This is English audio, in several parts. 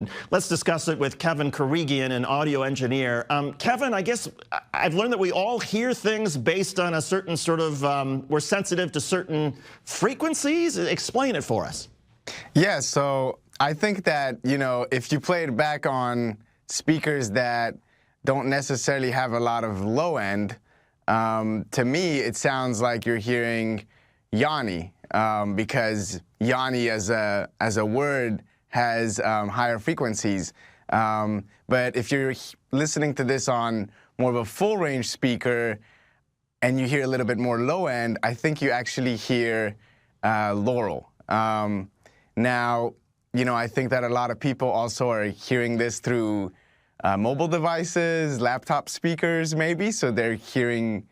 And let's discuss it with Kevin Karigian, an audio engineer. Kevin, I guess I've learned that we all hear things based on a certain sort of, we're sensitive to certain frequencies. Explain it for us. Yeah, so I think that, if you play it back on speakers that don't necessarily have a lot of low end, to me, it sounds like you're hearing Yanny, because Yanny as a word has higher frequencies. But if you're listening to this on more of a full range speaker and you hear a little bit more low end, I think you actually hear Laurel. Now, I think that a lot of people also are hearing this through mobile devices, laptop speakers maybe, so they're hearing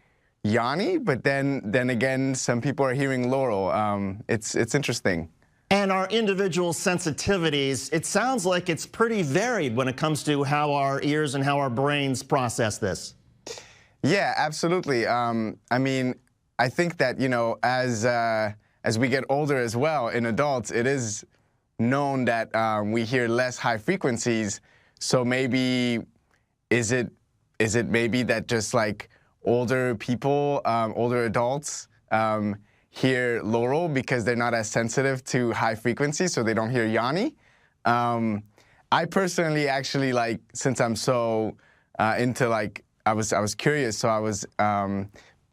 Yanny, but then again, some people are hearing Laurel. It's interesting. And our individual sensitivities, it sounds like it's pretty varied when it comes to how our ears and how our brains process this. Yeah, absolutely. I mean, I think that, as we get older as well, in adults, it is known that we hear less high frequencies. So maybe, is it maybe that just like older people, older adults, hear Laurel because they're not as sensitive to high frequencies, so they don't hear Yanny? I personally actually, since I'm so into, I was curious, so I was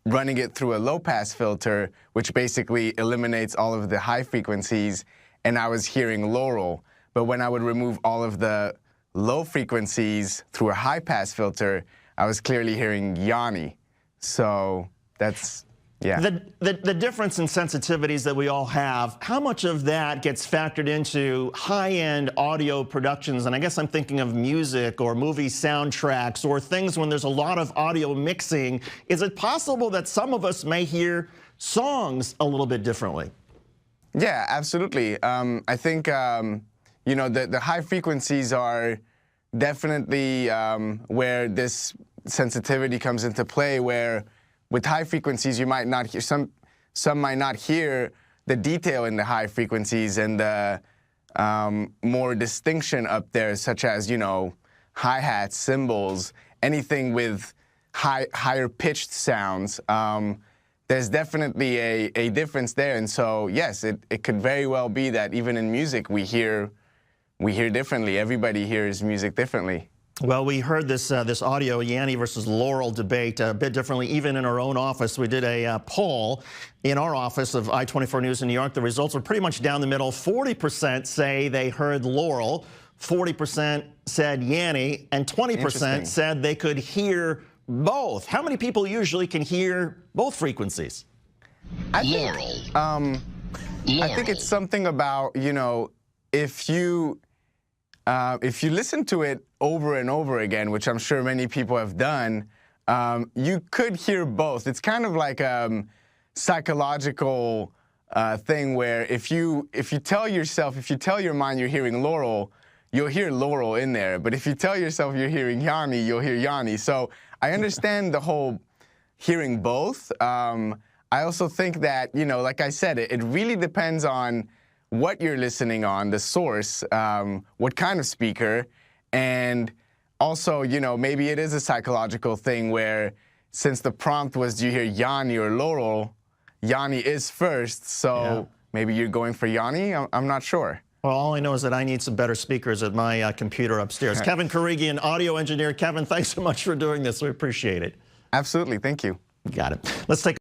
running it through a low-pass filter, which basically eliminates all of the high frequencies, and I was hearing Laurel. But when I would remove all of the low frequencies through a high-pass filter, I was clearly hearing Yanny. So that's, yeah. The difference in sensitivities that we all have, how much of that gets factored into high-end audio productions? And I guess I'm thinking of music or movie soundtracks or things when there's a lot of audio mixing. Is it possible that some of us may hear songs a little bit differently? Yeah, absolutely. I think, the high frequencies are definitely where this sensitivity comes into play, where with high frequencies you might not hear, some might not hear the detail in the high frequencies and the more distinction up there, such as, hi-hats, cymbals, anything with higher pitched sounds. There's definitely a difference there. And so, yes, it could very well be that even in music we hear differently. Everybody hears music differently. Well, we heard this audio Yanny versus Laurel debate a bit differently. Even in our own office, we did a poll in our office of I-24 News in New York. The results were pretty much down the middle. 40% say they heard Laurel, 40% said Yanny, and 20% said they could hear both. How many people usually can hear both frequencies? I think it's something about, if you listen to it over and over again, which I'm sure many people have done, you could hear both. It's kind of like a psychological thing where if you tell your mind you're hearing Laurel, you'll hear Laurel in there. But if you tell yourself you're hearing Yanny, you'll hear Yanny. So I understand the whole hearing both. I also think that, like I said, it really depends on what you're listening on, the source, what kind of speaker, and also, maybe it is a psychological thing where since the prompt was, do you hear Yanny or Laurel, Yanny is first, so maybe you're going for Yanny? I'm not sure. Well, all I know is that I need some better speakers at my computer upstairs. Kevin Karigian, audio engineer. Kevin, thanks so much for doing this. We appreciate it. Absolutely. Thank you. Got it. Let's take